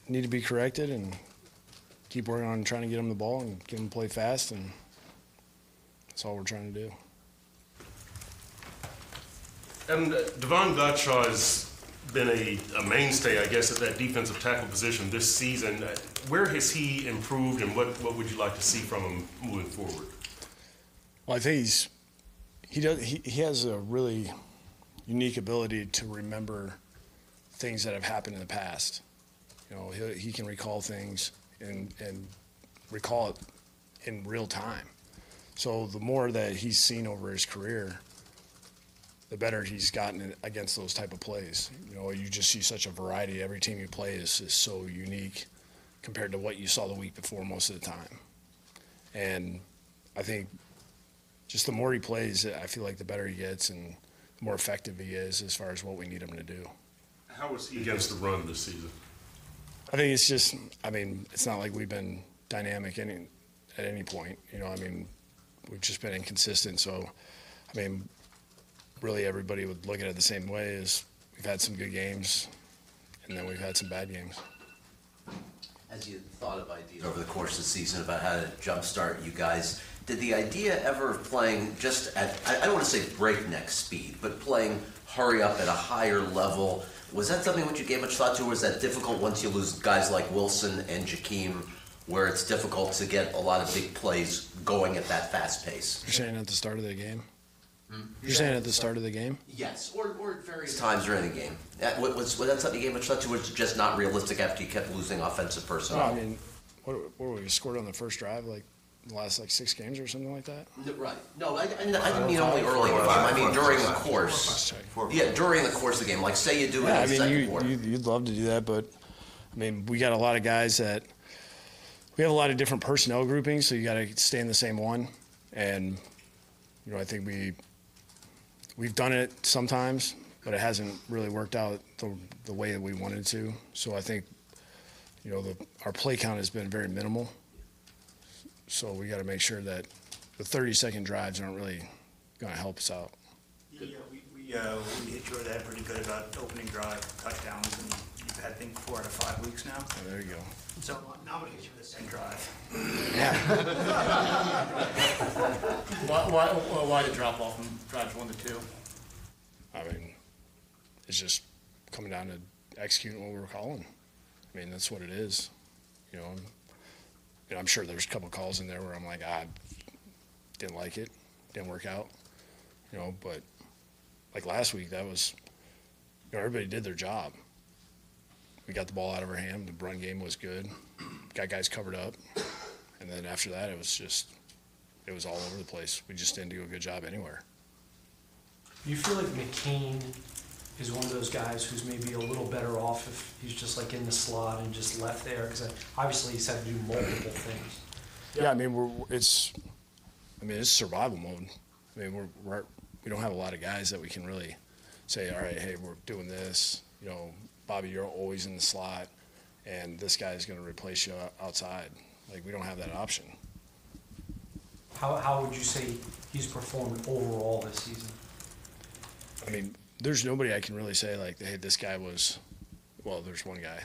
need to be corrected and keep working on trying to get them the ball and get them to play fast, and that's all we're trying to do. And Devon Gottschall has been a mainstay, I guess, at that defensive tackle position this season. Where has he improved, and what would you like to see from him moving forward? Well, I think he has a really unique ability to remember things that have happened in the past. You know, he can recall things and recall it in real time. So the more that he's seen over his career, the better he's gotten against those type of plays. You know, you just see such a variety. Every team you play is so unique compared to what you saw the week before most of the time. And I think just the more he plays, I feel like the better he gets and the more effective he is as far as what we need him to do. How was he against the run this season? I think it's just, it's not like we've been dynamic at any point. You know, we've just been inconsistent. So, really everybody would look at it the same way as we've had some good games and then we've had some bad games. As you thought of ideas over the course of the season about how to jumpstart you guys, did the idea ever of playing just at, I don't want to say breakneck speed, but playing hurry up at a higher level, was that something which you gave much thought to, or was that difficult once you lose guys like Wilson and Jakeem, where it's difficult to get a lot of big plays going at that fast pace? You're saying at the start of the game? You're saying at the start of the game? Yes, or at various times during the game. Was that something you gave much thought to, or was it just not realistic after you kept losing offensive personnel? No, what were we scored on the first drive, like the last 6 games or something like that? Right. No, I didn't mean only early in the game. I mean during the course. Yeah, during the course of the game. Like say you do it in the second quarter. You'd love to do that, but we got a lot of guys that we have a lot of different personnel groupings, so you got to stay in the same one. And I think we've done it sometimes, but it hasn't really worked out the way that we wanted to. So I think, our play count has been very minimal. So we got to make sure that the 30-second drives aren't really going to help us out. Yeah, we hit your head pretty good about opening drive touchdowns, and you've had, I think, 4 out of 5 weeks now. Oh, there you go. So now I'm going to hit you with the same drive. Yeah. Why the drop off from drives 1 to 2? It's just coming down to executing what we're calling. That's what it is. I'm sure there's a couple calls in there where I'm like, didn't like it, didn't work out. But like last week, that was, everybody did their job. We got the ball out of our hand. The run game was good. Got guys covered up. And then after that, it was all over the place. We just didn't do a good job anywhere. Do you feel like McCain is one of those guys who's maybe a little better off if he's just like in the slot and just left there? Because obviously he's had to do multiple things. Yeah, it's survival mode. We don't have a lot of guys that we can really say, all right, hey, we're doing this. Bobby, you're always in the slot, and this guy's going to replace you outside. We don't have that option. How would you say he's performed overall this season? There's nobody I can really say hey, this guy was. Well, there's one guy.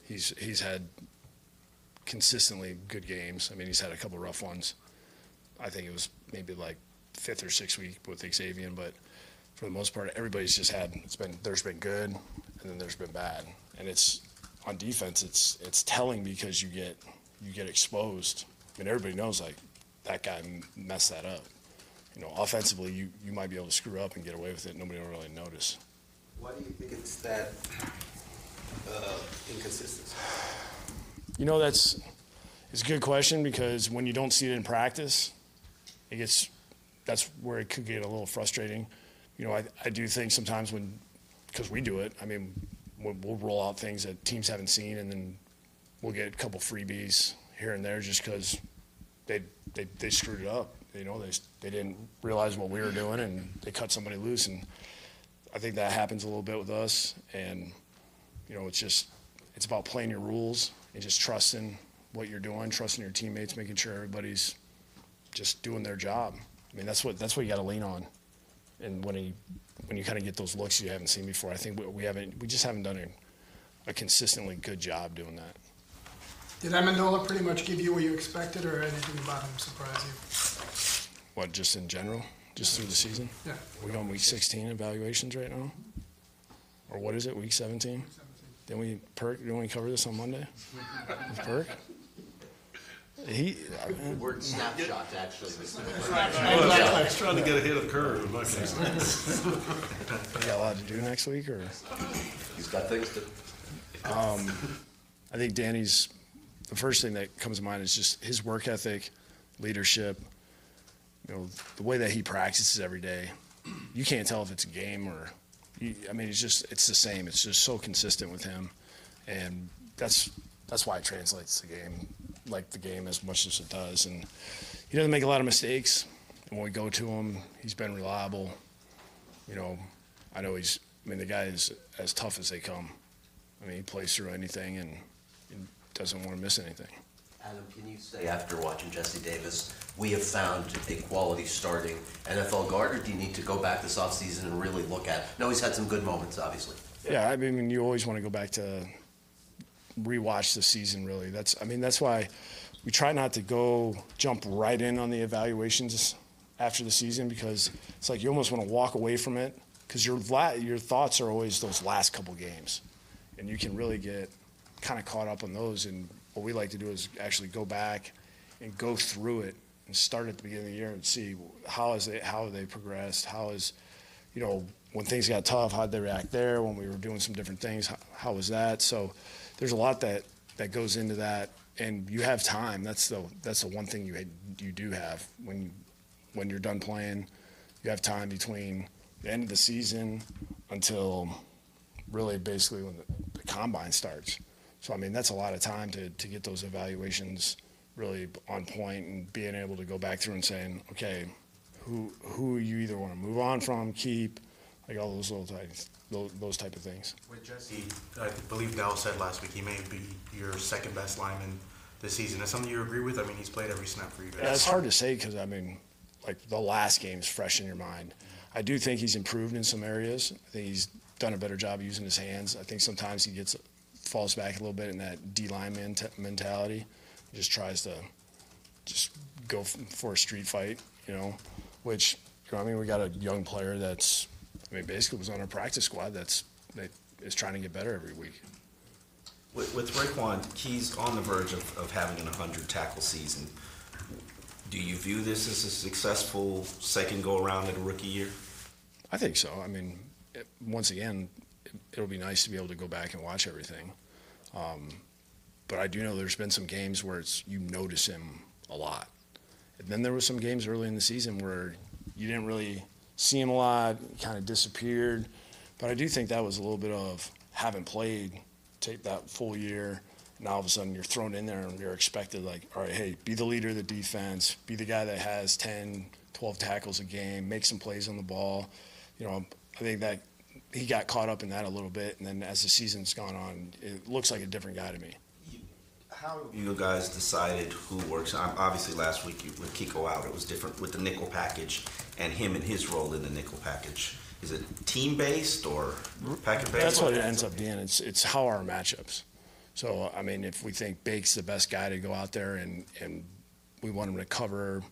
He's had consistently good games. He's had a couple rough ones. I think it was maybe 5th or 6th week with Xavier, but for the most part, everybody's just had. There's been good, and then there's been bad, and it's on defense. It's telling because you get exposed. Everybody knows that guy messed that up. Offensively, you might be able to screw up and get away with it. Nobody will really notice. Why do you think it's that inconsistency? It's a good question because when you don't see it in practice, that's where it could get a little frustrating. I do think sometimes because we do it, we'll roll out things that teams haven't seen, and then we'll get a couple freebies here and there just because they screwed it up. They didn't realize what we were doing, and they cut somebody loose. And I think that happens a little bit with us. And, it's about playing your rules and just trusting what you're doing, trusting your teammates, making sure everybody's just doing their job. That's what you got to lean on. And when you kind of get those looks you haven't seen before, I think we just haven't done a consistently good job doing that. Did Amendola pretty much give you what you expected, or anything about him surprise you? What, just in general? Just through the season? Yeah. We on week 16 evaluations right now? Or what is it, week 17? Didn't we cover this on Monday? With Perk? The word snapshot, actually. I was trying to get ahead of the curve in my case. You got a lot to do next week, or? He's got things to. I think Danny's, the first thing that comes to mind is just his work ethic, leadership, you know, the way that he practices every day. You can't tell if it's a game or, it's the same. It's just so consistent with him. And that's why it translates the game as much as it does. And he doesn't make a lot of mistakes. And when we go to him, he's been reliable. You know, I know the guy is as tough as they come. He plays through anything and doesn't want to miss anything. Adam, can you say, after watching Jesse Davis, we have found a quality starting NFL guard, or do you need to go back this offseason and really look at? No, he's had some good moments, obviously. Yeah, you always want to go back to rewatch the season, really. That's why we try not to jump right in on the evaluations after the season, because it's like you almost want to walk away from it, because your thoughts are always those last couple games, and you can really get kind of caught up on those. And what we like to do is actually go back and go through it and start at the beginning of the year and see how they progressed, when things got tough, how did they react there, when we were doing some different things, how was that? So there's a lot that goes into that, and you have time. That's the one thing you do have when you're done playing. You have time between the end of the season until really basically when the combine starts. So that's a lot of time to get those evaluations really on point, and being able to go back through and saying, okay, who you either want to move on from, keep, like all those type of things. With Jesse, I believe Dell said last week he may be your second best lineman this season. Is something you agree with? He's played every snap for you guys. Yeah, it's hard to say, because the last game's fresh in your mind. I do think he's improved in some areas. I think he's done a better job using his hands. I think sometimes he falls back a little bit in that D-line mentality. He just tries to go for a street fight, which, we got a young player that's, basically was on our practice squad that is trying to get better every week. With Raekwon, he's on the verge of having an 100-tackle season. Do you view this as a successful second go-around in a rookie year? I think so. Once again, it'll be nice to be able to go back and watch everything. But I do know there's been some games where you notice him a lot. And then there was some games early in the season where you didn't really see him a lot, kind of disappeared. But I do think that was a little bit of having played, take that full year, and all of a sudden you're thrown in there and you're expected, all right, hey, be the leader of the defense, be the guy that has 10, 12 tackles a game, make some plays on the ball. I think that he got caught up in that a little bit, and then as the season's gone on, it looks like a different guy to me. How have you guys decided who works? Obviously, last week with Kiko out, it was different with the nickel package and him and his role in the nickel package. Is it team-based or packet-based? That's what it ends up being. It's how our matchups. So, if we think Bake's the best guy to go out there and we want him to cover,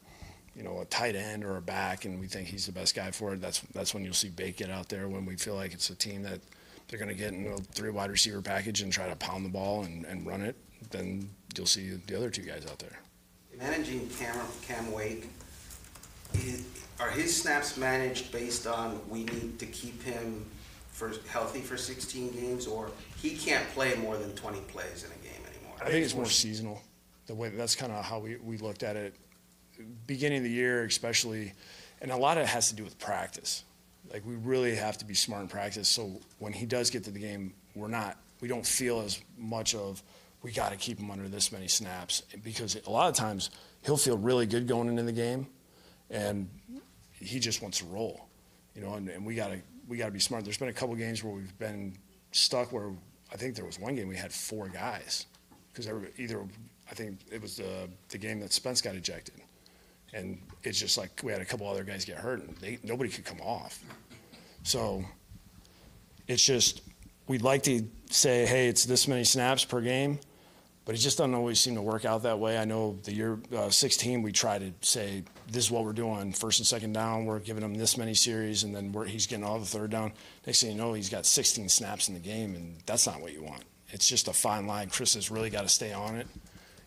a tight end or a back, and we think he's the best guy for it, that's when you'll see Bake get out there. When we feel like it's a team that they're going to get in a 3 wide receiver package and try to pound the ball and run it, then you'll see the other 2 guys out there. Managing Cam Wake, are his snaps managed based on we need to keep him healthy for 16 games, or he can't play more than 20 plays in a game anymore? I think it's more seasonal. That's kind of how we looked at it. Beginning of the year especially, and a lot of it has to do with practice. We really have to be smart in practice, so when he does get to the game, we don't feel as much of we got to keep him under this many snaps, because a lot of times he'll feel really good going into the game, and he just wants to roll, and we got to be smart. There's been a couple games where we've been stuck where I think there was one game we had 4 guys, because I think it was the game that Spence got ejected, and it's just like we had a couple other guys get hurt, and nobody could come off. So it's just we'd like to say, hey, it's this many snaps per game, but it just doesn't always seem to work out that way. I know the year 16, we try to say, this is what we're doing. First and second down, we're giving him this many series, and then he's getting all the third down. Next thing you know, he's got 16 snaps in the game, and that's not what you want. It's just a fine line. Chris has really got to stay on it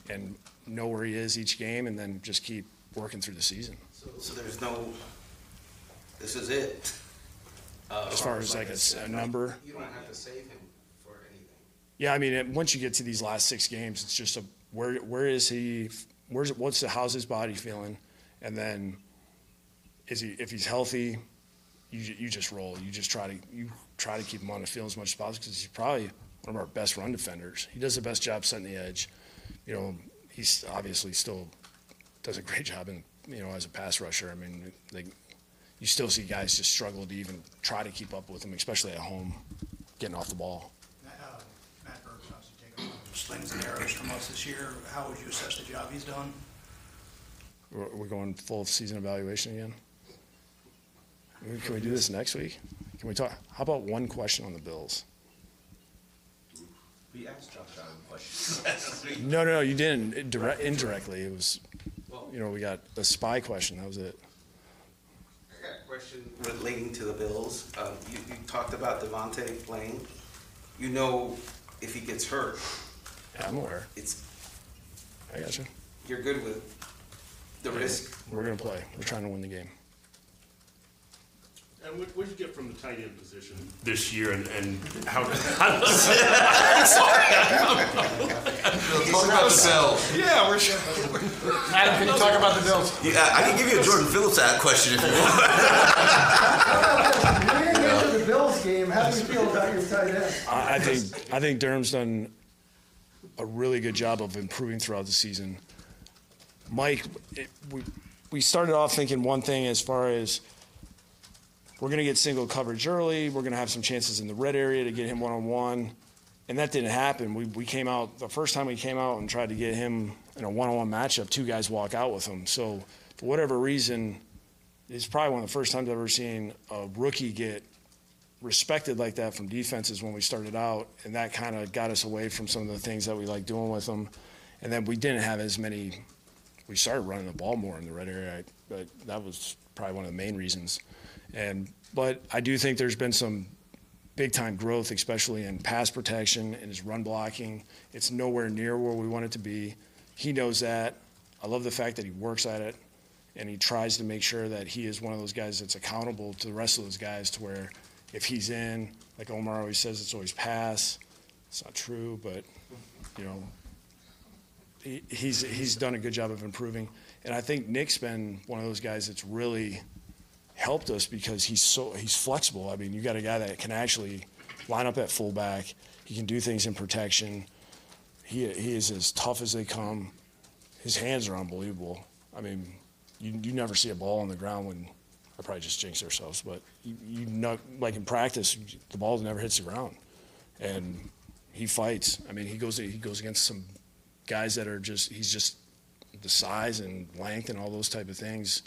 and know where he is each game, and then just keep working through the season. So there's no, this is it. As far as like a number. You don't have to save him for anything. Yeah, I mean, once you get to these last 6 games, it's just where is he? How's his body feeling? And then if he's healthy, you just roll. You try to keep him on the field as much as possible because he's probably one of our best run defenders. He does the best job setting the edge. You know, he's obviously still does a great job as a pass rusher. I mean, you still see guys just struggle to even try to keep up with him, especially at home, getting off the ball. Matt Burke's obviously taken a lot of slings and arrows from us this year. How would you assess the job he's done? We're going full season evaluation again. Can we do this next week? Can we talk? How about one question on the Bills? We asked Josh Allen questions last week. No, you didn't. Indirectly, it was. We got a spy question. That was it. I got a question relating to the Bills. You talked about Devontae playing. You know, if he gets hurt, Yeah, I'm aware. I got you. You're good with the risk. We're gonna play. We're trying to win the game. And what did you get from the tight end position this year, and how? Talk about the Bills. Yeah, we're sure. Adam, can you talk about the Bills? Yeah, I can give you a Jordan Phillips question if you want. When you get to the Bills game, how do you feel about your tight end? I think Durham's done a really good job of improving throughout the season. Mike, we started off thinking one thing as far as we're going to get single coverage early. We're going to have some chances in the red area to get him one-on-one. And that didn't happen. We came out, the first time we came out and tried to get him in a one-on-one matchup, 2 guys walk out with him. So for whatever reason, it's probably one of the first times I've ever seen a rookie get respected like that from defenses when we started out. And that kind of got us away from some of the things that we like doing with him. And then we didn't have as many, we started running the ball more in the red area. But that was probably one of the main reasons. But I do think there's been some big-time growth, especially in pass protection and his run blocking. It's nowhere near where we want it to be. He knows that. I love the fact that he works at it, and he tries to make sure that he is one of those guys that's accountable to the rest of those guys to where if he's in, like Omar always says, it's always pass. It's not true, but, he's done a good job of improving. And I think Nick's been one of those guys that's really – helped us because he's flexible. I mean, you got a guy that can actually line up at fullback. He can do things in protection. He is as tough as they come. His hands are unbelievable. I mean, you never see a ball on the ground when I probably just jinxed ourselves, but you know, like in practice, the ball never hits the ground, and he fights. I mean, he goes against some guys that are he's just the size and length and all those type of things.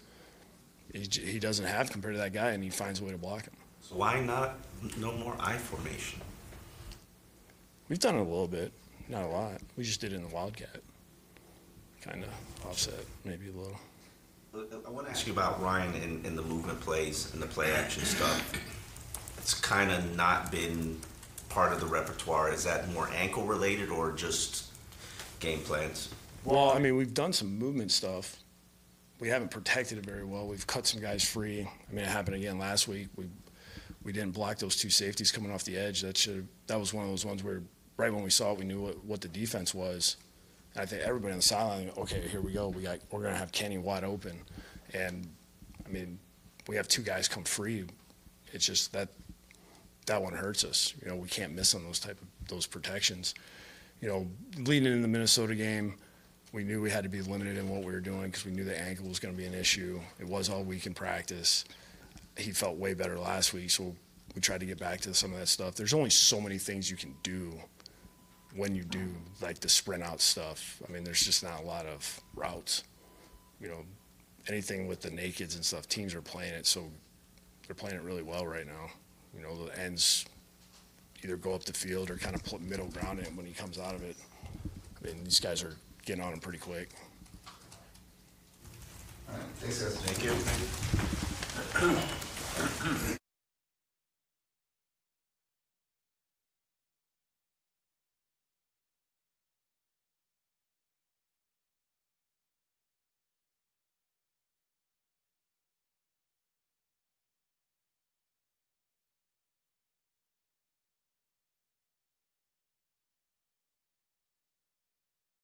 He doesn't have compared to that guy, and he finds a way to block him. So why not no more I formation? We've done it a little bit, not a lot. We just did it in the Wildcat, kind of offset maybe a little. I want to ask you about Ryan and the movement plays and the play action stuff. It's kind of not been part of the repertoire. Is that more ankle related or just game plans? Well, I mean, we've done some movement stuff. We haven't protected it very well. We've cut some guys free. I mean, it happened again last week. We didn't block those 2 safeties coming off the edge. That was one of those ones where right when we saw it, we knew what the defense was. And I think everybody on the sideline, okay, here we go. We're going to have Kenny wide open. And, I mean, we have 2 guys come free. It's just that one hurts us. We can't miss on those protections. Leading into the Minnesota game, we knew we had to be limited in what we were doing because we knew the ankle was going to be an issue. It was all week in practice. He felt way better last week, so we tried to get back to some of that stuff. There's only so many things you can do when you do, like the sprint out stuff. I mean, there's just not a lot of routes. Anything with the nakeds and stuff, teams are playing it, so they're playing it really well right now. The ends, either go up the field or kind of put middle ground in when he comes out of it. I mean, these guys are getting on him pretty quick. All right, thanks, guys. Thank you.